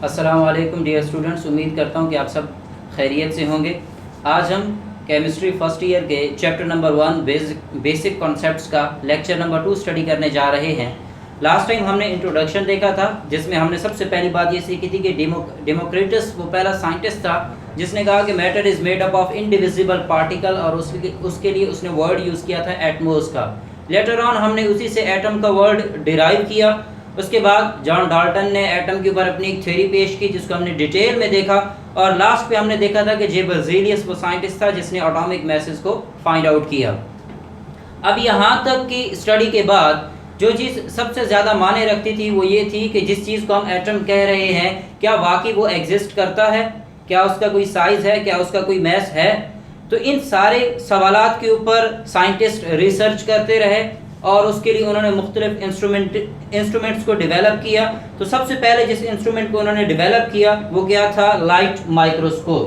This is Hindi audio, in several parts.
अस्सलाम वालेकुम डियर स्टूडेंट्स, उम्मीद करता हूँ कि आप सब खैरियत से होंगे। आज हम केमिस्ट्री फर्स्ट ईयर के चैप्टर नंबर 1 बेसिक कॉन्सेप्ट्स का लेक्चर नंबर 2 स्टडी करने जा रहे हैं। लास्ट टाइम हमने इंट्रोडक्शन देखा था, जिसमें हमने सबसे पहली बात ये सीखी थी कि डेमोक्रिटस वो पहला साइंटिस्ट था जिसने कहा कि matter is made up of indivisible particle, और उसके लिए उसने वर्ड यूज़ किया था एटमोस का। लेटर ऑन हमने उसी से एटम का वर्ड डिराइव किया। उसके बाद जॉन डाल्टन ने एटम के ऊपर अपनी एक थ्योरी पेश की जिसको हमने डिटेल में देखा, और लास्ट पे हमने देखा था कि जे बर्ज़ेलियस वो साइंटिस्ट था जिसने एटॉमिक मैसेज को फाइंड आउट किया। अब यहाँ तक की स्टडी के बाद जो चीज़ सबसे ज़्यादा माने रखती थी वो ये थी कि जिस चीज़ को हम एटम कह रहे हैं क्या वाकई वो एग्जिस्ट करता है, क्या उसका कोई साइज़ है, क्या उसका कोई मैस है। तो इन सारे सवालात के ऊपर साइंटिस्ट रिसर्च करते रहे और उसके लिए उन्होंने मुख्तलिफ इंस्ट्रूमेंट्स को डेवलप किया। तो सबसे पहले जिस इंस्ट्रूमेंट को उन्होंने डेवलप किया वो क्या था, लाइट माइक्रोस्कोप।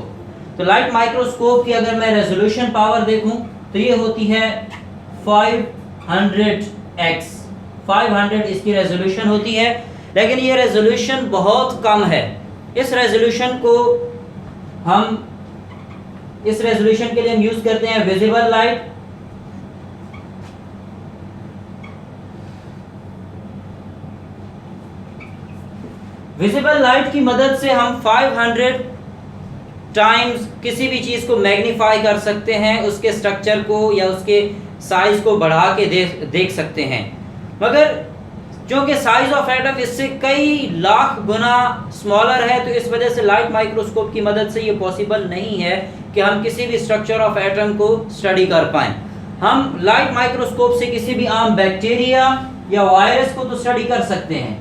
तो लाइट माइक्रोस्कोप की अगर मैं रेजोल्यूशन पावर देखूं तो ये होती है 500x। 500 इसकी रेजोल्यूशन होती है, लेकिन ये रेजोल्यूशन बहुत कम है। इस रेजोल्यूशन के लिए हम यूज़ करते हैं विजिबल लाइट। विजिबल लाइट की मदद से हम 500 टाइम्स किसी भी चीज़ को मैग्नीफाई कर सकते हैं, उसके स्ट्रक्चर को या उसके साइज को बढ़ा के देख सकते हैं। मगर क्योंकि साइज ऑफ एटम इससे कई लाख गुना स्मॉलर है, तो इस वजह से लाइट माइक्रोस्कोप की मदद से ये पॉसिबल नहीं है कि हम किसी भी स्ट्रक्चर ऑफ एटम को स्टडी कर पाएँ। हम लाइट माइक्रोस्कोप से किसी भी आम बैक्टीरिया या वायरस को तो स्टडी कर सकते हैं,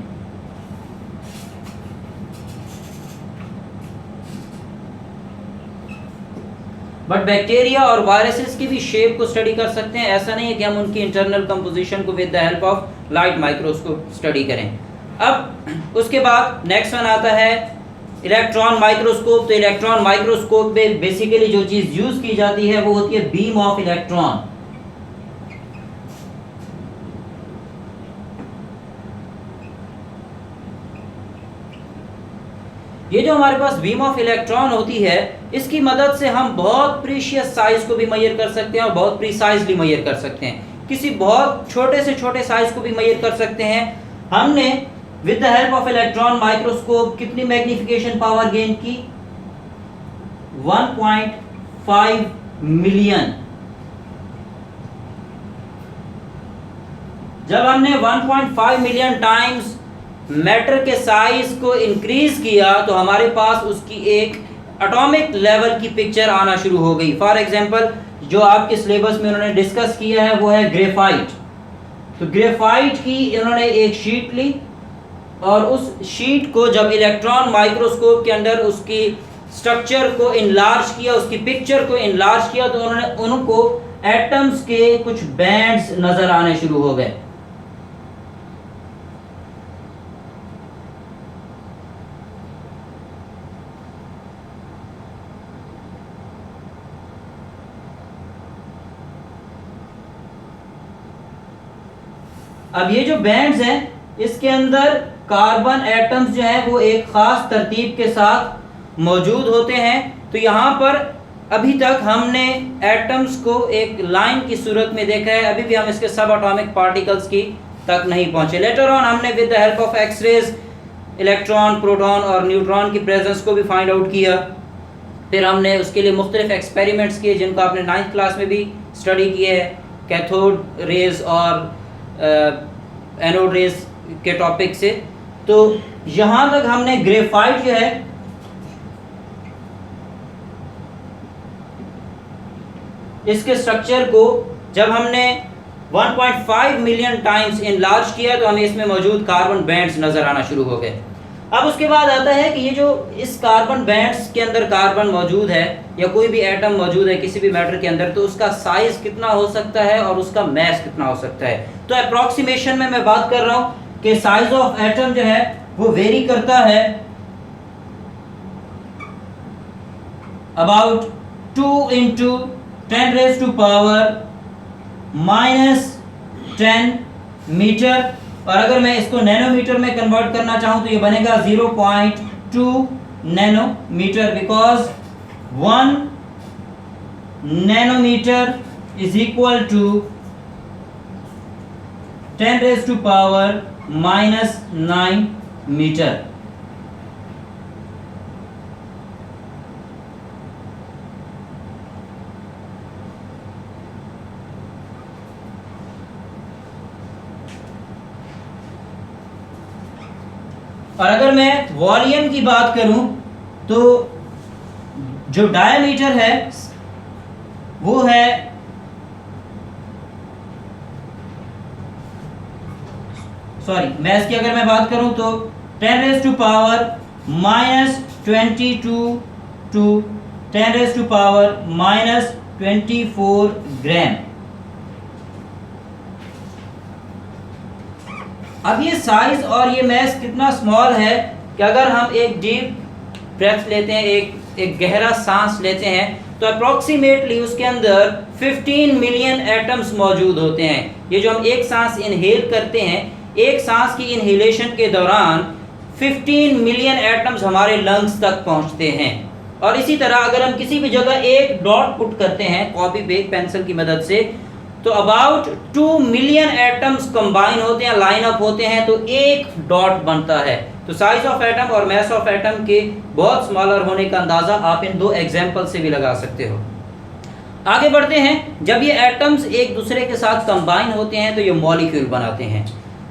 बट बैक्टीरिया और वायरसेस की भी शेप को स्टडी कर सकते हैं। ऐसा नहीं है कि हम उनकी इंटरनल कंपोजिशन को with the help of light microscope study करें। अब उसके बाद नेक्स्ट वन आता है इलेक्ट्रॉन माइक्रोस्कोप। तो इलेक्ट्रॉन माइक्रोस्कोप में बेसिकली जो चीज़ यूज़ की जाती है वो होती है बीम ऑफ इलेक्ट्रॉन। ये जो हमारे पास बीम ऑफ इलेक्ट्रॉन होती है, इसकी मदद से हम बहुत प्रीशियस साइज को भी मेजर कर सकते हैं और बहुत प्रीसाइजली मेजर कर सकते हैं। किसी बहुत छोटे से छोटे साइज को भी मेजर कर सकते हैं। हमने with the help of electron microscope कितनी मैग्निफिकेशन पावर गेन की, 1.5 मिलियन। जब हमने 1.5 मिलियन टाइम्स मैटर के साइज को इंक्रीज किया तो हमारे पास उसकी एक एटॉमिक लेवल की पिक्चर आना शुरू हो गई। फॉर एग्जांपल जो आपके सिलेबस में उन्होंने डिस्कस किया है वो है ग्रेफाइट। तो ग्रेफाइट की इन्होंने एक शीट ली और उस शीट को जब इलेक्ट्रॉन माइक्रोस्कोप के अंदर उसकी स्ट्रक्चर को इनलार्ज किया, उसकी पिक्चर को इनलार्ज किया, तो उन्होंने उनको एटम्स के कुछ बैंड्स नजर आने शुरू हो गए। अब ये जो बैंड्स हैं इसके अंदर कार्बन एटम्स जो हैं वो एक खास तरतीब के साथ मौजूद होते हैं। तो यहाँ पर अभी तक हमने एटम्स को एक लाइन की सूरत में देखा है, अभी भी हम इसके सब एटॉमिक पार्टिकल्स की तक नहीं पहुँचे। लेटर ऑन हमने with the help of X rays electron, proton और न्यूट्रॉन की प्रेजेंस को भी फाइंड आउट किया। फिर हमने उसके लिए मुख्तलिफ एक्सपेरिमेंट्स किए जिनको आपने 9th क्लास में भी स्टडी किए है, कैथोड रेज और एनोड रेज के टॉपिक से। तो यहाँ तक हमने ग्रेफाइट जो है इसके स्ट्रक्चर को जब हमने 1.5 मिलियन टाइम्स इनलार्ज किया तो हमें इसमें मौजूद कार्बन बैंड्स नजर आना शुरू हो गए। अब उसके बाद आता है कि ये जो इस कार्बन बैंड्स के अंदर कार्बन मौजूद है या कोई भी एटम मौजूद है किसी भी मैटर के अंदर, तो उसका साइज कितना हो सकता है और उसका मैस कितना हो सकता है। तो अप्रॉक्सीमेशन में मैं बात कर रहा हूँ कि साइज ऑफ एटम जो है वो वेरी करता है about 2 into 10 raised to power -10 metre, और अगर मैं इसको नैनोमीटर में कन्वर्ट करना चाहूँ तो ये बनेगा 0.2 2 nanometer, because 1 nanometer is equal to 10 raised to power minus 9 meter. और अगर मैं वॉल्यूम की बात करूं तो जो डायमीटर है वो है मैथ की अगर मैं बात करूं तो 10 raise to power minus 22 to 10 raise to power minus 24 gram. अब ये साइज और ये मैथ कितना स्मॉल है कि अगर हम एक डीप ब्रेथ लेते हैं, एक गहरा सांस लेते हैं, तो अप्रॉक्सीमेटली उसके अंदर 15 मिलियन एटम्स मौजूद होते हैं। ये जो हम एक सांस इनहेल करते हैं, एक सांस की इनहेलेशन के दौरान 15 मिलियन एटम्स हमारे लंग्स तक पहुंचते हैं। और इसी तरह अगर हम किसी भी जगह एक डॉट पुट करते हैं कॉपी पे पेंसिल की मदद से, तो अबाउट 2 मिलियन एटम्स कंबाइन होते हैं, लाइन अप होते हैं, तो एक डॉट बनता है। तो साइज ऑफ एटम और मास ऑफ एटम के बहुत स्मॉलर होने का अंदाज़ा आप इन दो एग्जाम्पल से भी लगा सकते हो। आगे बढ़ते हैं। जब ये एटम्स एक दूसरे के साथ कंबाइन होते हैं तो ये मॉलिक्यूल बनाते हैं।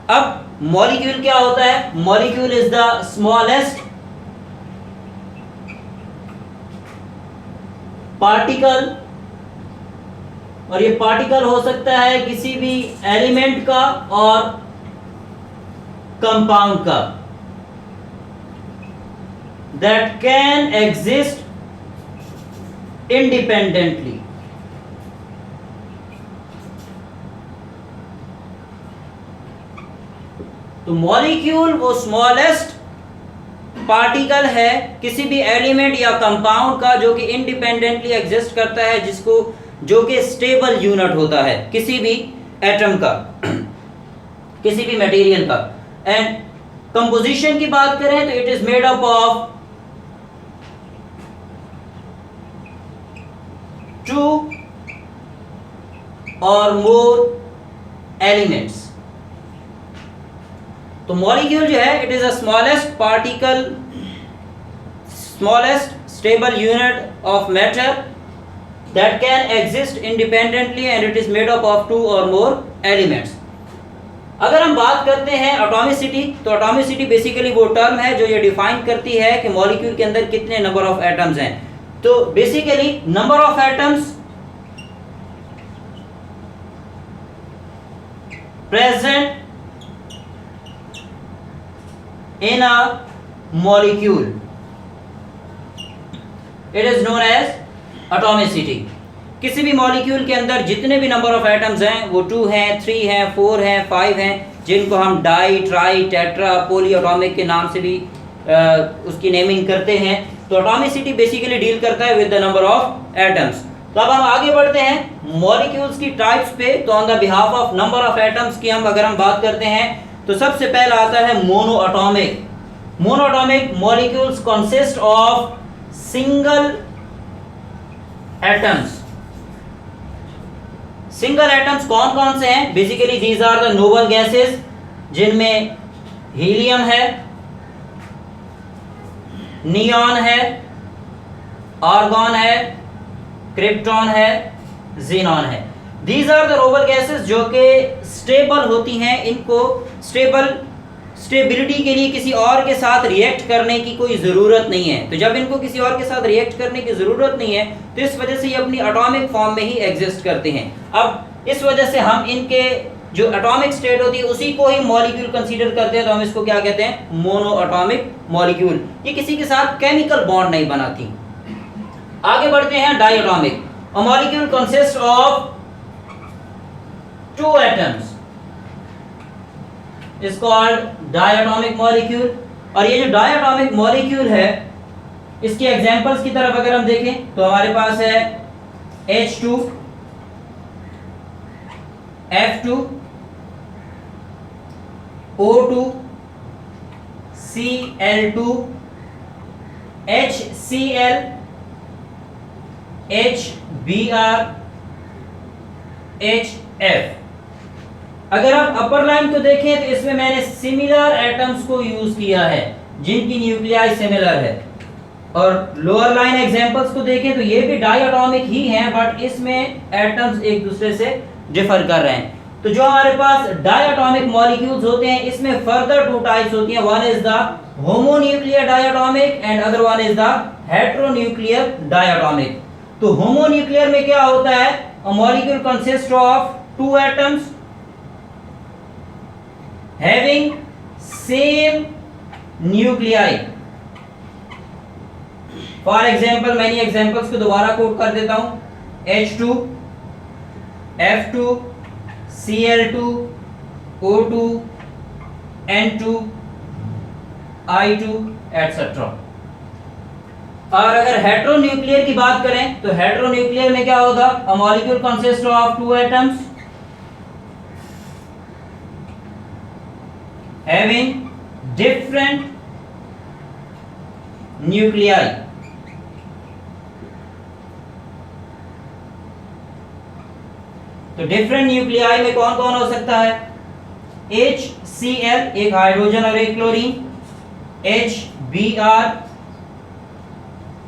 अब मॉलिक्यूल क्या होता है? Molecule is the smallest particle, और ये पार्टिकल हो सकता है किसी भी एलिमेंट का और कंपाउंड का, दैट कैन एग्जिस्ट इंडिपेंडेंटली। तो मॉलिक्यूल वो स्मॉलेस्ट पार्टिकल है किसी भी एलिमेंट या कंपाउंड का जो कि इंडिपेंडेंटली एग्जिस्ट करता है, जो कि स्टेबल यूनिट होता है किसी भी एटम का, किसी भी मटेरियल का। एंड कंपोजिशन की बात करें तो it is made up of 2 और मोर एलिमेंट्स। तो मॉलिक्यूल जो है it is a smallest particle, smallest stable unit of matter that can exist independently and it is made up of 2 or more elements. अगर हम बात करते हैं एटॉमिसिटी, तो एटॉमिसिटी बेसिकली वो टर्म है जो ये डिफाइन करती है कि मॉलिक्यूल के अंदर कितने नंबर ऑफ एटम्स हैं। तो basically number of atoms present in a molecule, it is known as atomicity. किसी भी मॉलिक्यूल के अंदर जितने भी नंबर ऑफ एटम्स हैं वो 2 हैं, 3 हैं, 4 हैं, 5 हैं, जिनको हम di, tri, tetra, poly atomic के नाम से भी उसकी नेमिंग करते हैं। तो एटॉमिसिटी बेसिकली डील करता है with the number of atoms. तो अब हम आगे बढ़ते हैं मॉलिक्यूल्स की टाइप्स पे। तो on the behalf of number of atoms की अगर हम बात करते हैं तो सबसे पहला आता है mono atomic. Mono atomic molecules consist of single atoms. Single atoms कौन कौन से हैं? Basically these are the noble gases, जिनमें हीलियम है, नियॉन है, आर्गॉन है, क्रिप्टॉन है, जीनॉन है। These are the noble gases जो कि स्टेबल होती हैं। इनको स्टेबिलिटी के लिए किसी और के साथ रिएक्ट करने की कोई ज़रूरत नहीं है। तो जब इनको किसी और के साथ रिएक्ट करने की ज़रूरत नहीं है तो इस वजह से ये अपनी एटॉमिक फॉर्म में ही एग्जिस्ट करते हैं। अब इस वजह से हम इनके जो एटॉमिक स्टेट होती है उसी को ही मॉलिक्यूल कंसीडर करते हैं। तो हम इसको क्या कहते हैं? Mono atomic molecule. ये किसी के साथ केमिकल बॉन्ड नहीं बनाती। आगे बढ़ते हैं di atomic. A molecule consist of 2 atoms is called diatomic molecule। और ये जो diatomic molecule है इसके एग्जांपल्स की तरफ अगर हम देखें तो हमारे पास है H2, F2, O2, Cl2, HCl, HBr, HF। अगर आप अपर लाइन को देखें तो इसमें मैंने सिमिलर एटम्स को यूज किया है जिनकी न्यूक्लियाई सिमिलर है, और लोअर लाइन एग्जांपल्स को देखें तो ये भी डायटोमिक ही हैं, बट इसमें एटम्स एक दूसरे से डिफर कर रहे हैं। तो जो हमारे पास डायटोमिक मॉलिक्यूल्स होते हैं इसमें फर्दर टू टाइप्स होती हैं, one is the homonuclear diatomic and other one is the heteronuclear diatomic. तो होमोन्यूक्लियर में क्या होता है, a molecule consist of two atoms having same nuclei. For example मैंने एग्जाम्पल्स को दोबारा कोट कर देता हूं, H2, F2, Cl2, O2, N2, I2 etcetera. और अगर हेटेरोन्यूक्लियर की बात करें तो हेटेरोन्यूक्लियर में क्या होगा, अ molecule consist of two atoms having different nuclei. तो डिफरेंट न्यूक्लियाई में कौन कौन हो सकता है, HCl एक हाइड्रोजन और एक क्लोरीन, HBr,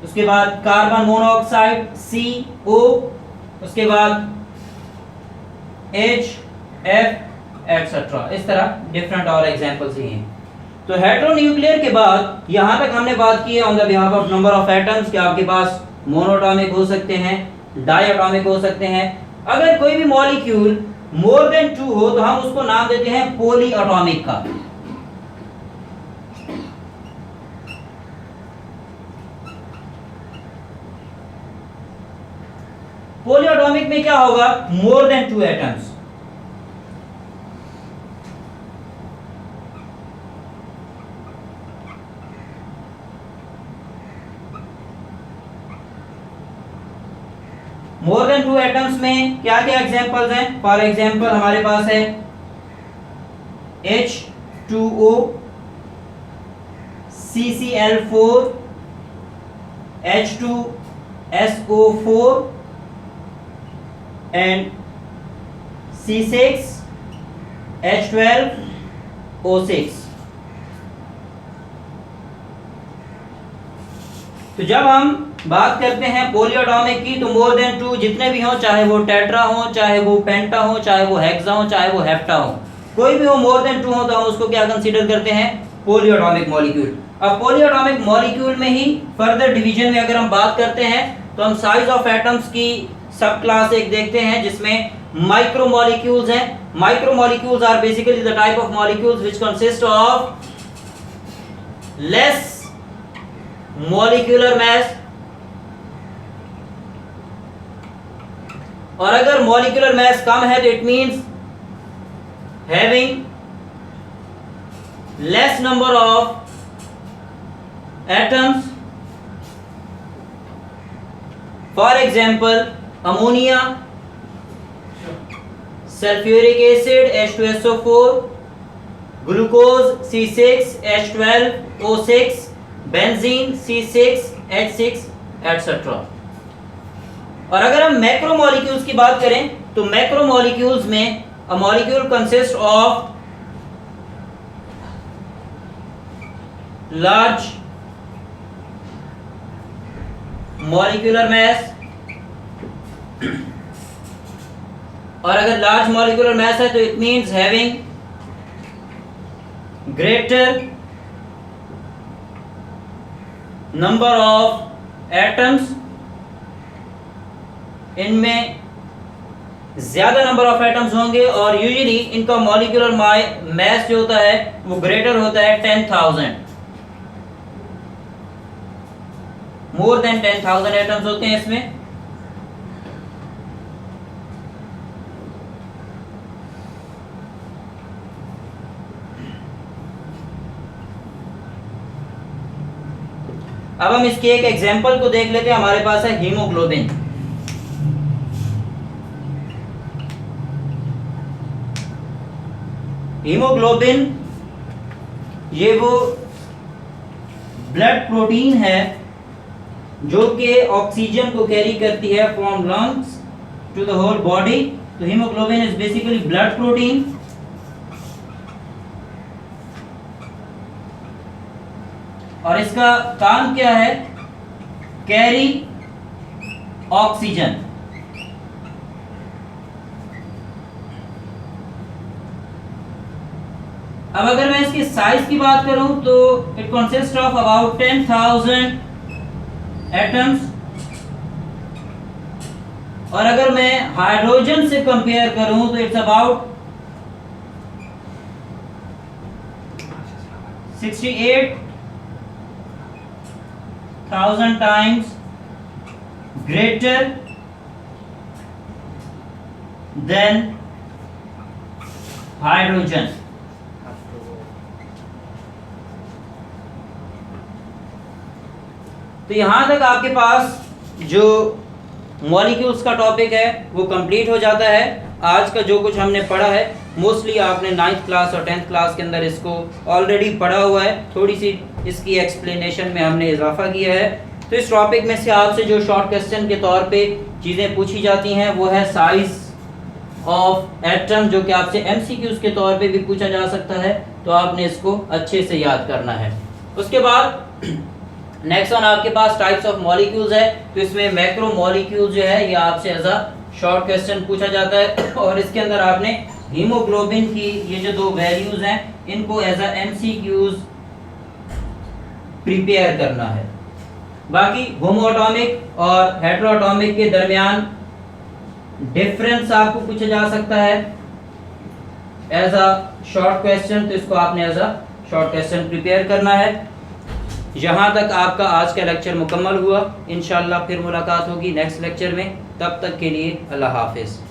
उसके बाद कार्बन मोनोऑक्साइड CO, उसके बाद HF एटसेट्रा। इस तरह डिफरेंट और एग्जांपल्स ही हैं। तो हेटेरोन्यूक्लियर के बाद यहां तक हमने बात की है on the behalf of number of atoms कि आपके पास मोनोटॉमिक हो सकते हैं, डायटोमिक हो सकते हैं। अगर कोई भी मॉलिक्यूल मोर देन 2 हो तो हम उसको नाम देते हैं पॉलीएटॉमिक का। पॉलीएटॉमिक में क्या होगा, more than 2 atoms. More than 2 atoms में क्या क्या एग्जांपल्स हैं, फॉर एग्जांपल हमारे पास है H2O, CCl4, H2SO4 and C6H12O6। तो जब हम बात करते हैं पॉलीएटॉमिक की तो मोर देन 2 जितने भी हों, चाहे वो टेट्रा हो, चाहे वो पेंटा हो, चाहे वो हेक्सा हो, चाहे वो हेप्टा हो, कोई भी हो मोर देन 2 हो तो हम उसको क्या कंसीडर करते हैं, पॉलीएटॉमिक मॉलिक्यूल। अब पॉलीएटॉमिक मॉलिक्यूल में ही फर्दर डिवीजन में अगर हम बात करते हैं तो हम साइज ऑफ एटम्स की सब क्लास एक देखते हैं जिसमें माइक्रोमोलिक्यूल्स हैं। Micromolecules are basically the type of molecules which consist of less molecular mass, और अगर मॉलिक्यूलर मास कम है तो it means having less number of atoms. For example ammonia, sulphuric acid H2SO4, glucose C6H12O6, benzene C6H6 etcetera. और अगर हम मैक्रोमोलिक्यूल्स की बात करें तो मैक्रोमोलिक्यूल्स में अ molecule consist of large molecular mass, और अगर लार्ज मॉलिक्यूलर मास है तो it means having greater number of atoms. इनमें ज्यादा नंबर ऑफ एटम्स होंगे और यूजुअली इनका मॉलिक्यूलर मास जो होता है वो ग्रेटर होता है 10,000, मोर देन 10,000 एटम्स होते हैं इसमें। अब हम इसके एक एग्जांपल को देख लेते हैं। हमारे पास है हीमोग्लोबिन। हीमोग्लोबिन ये वो ब्लड प्रोटीन है जो कि ऑक्सीजन को कैरी करती है from lungs to the whole body. तो haemoglobin is basically blood protein, और इसका काम क्या है? Carry oxygen. अब अगर मैं इसकी साइज की बात करूं तो it consist of about 10,000 atoms, और अगर मैं हाइड्रोजन से कंपेयर करूं तो it's about 68,000 times greater than hydrogen. तो यहां तक आपके पास जो मॉलिक्यूल्स का टॉपिक है वो कंप्लीट हो जाता है। आज का जो कुछ हमने पढ़ा है मोस्टली आपने 9th क्लास और 10th क्लास के अंदर इसको ऑलरेडी पढ़ा हुआ है। थोड़ी सी इसकी एक्सप्लेनेशन में हमने इजाफा किया है। तो इस टॉपिक में से आपसे जो शॉर्ट क्वेश्चन के तौर पे चीज़ें पूछी जाती हैं वो है साइज ऑफ एटम, जो कि आपसे MCQs के तौर पे भी पूछा जा सकता है। तो आपने इसको अच्छे से याद करना है। उसके बाद नेक्स्ट वन आपके पास टाइप्स ऑफ मॉलिक्यूल्स है। तो इसमें मैक्रो मॉलिक्यूल जो है ये आपसे एज अ शॉर्ट क्वेश्चन पूछा जाता है, और इसके अंदर आपने हीमोग्लोबिन की ये जो 2 वैल्यूज हैं इनको एज अ MCQs प्रिपेयर करना है। बाकी होमोएटॉमिक और हेटेरोएटॉमिक के दरमियान डिफरेंस आपको पूछा जा सकता है एज अ शॉर्ट क्वेश्चन। तो इसको आपने as a short question prepare करना है। यहाँ तक आपका आज का लेक्चर मुकम्मल हुआ। इंशाल्लाह फिर मुलाकात होगी नेक्स्ट लेक्चर में। तब तक के लिए अल्लाह हाफिज़।